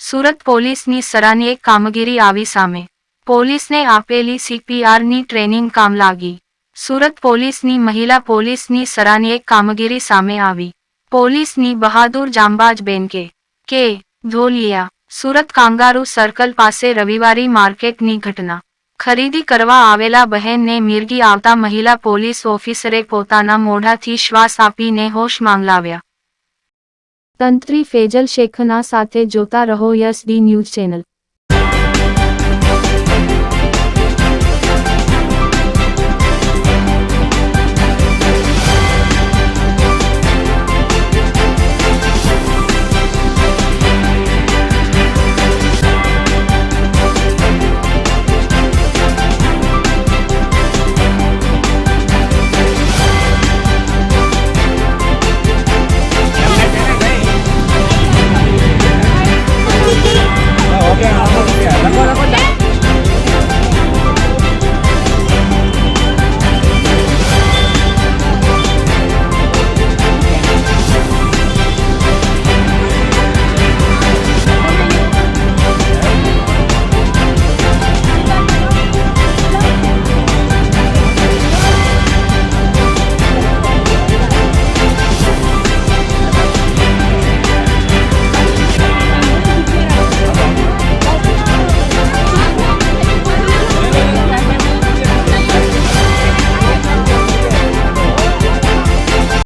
સુરત પોલીસની સરાહનીય કામગીરી આવી સામે. પોલીસને આપેલી CPRની ટ્રેનિંગ કામ લાગી. સુરત પોલીસની મહિલા પોલીસની સરાહનીય કામગીરી સામે આવી. પોલીસની બહાદુર જાંબાજ બેન કે ધોલિયા. સુરત કાંગારૂ સર્કલ પાસે રવિવારી માર્કેટની ઘટના. ખરીદી કરવા આવેલા બહેનને મિરગી આવતા મહિલા પોલીસ ઓફિસરે પોતાના મોઢાથી શ્વાસ આપીને હોશ માંગલાવ્યા. તંત્રી ફેજલ શેખના સાથે જોતા રહો YesD ન્યૂઝ ચેનલ. Okay,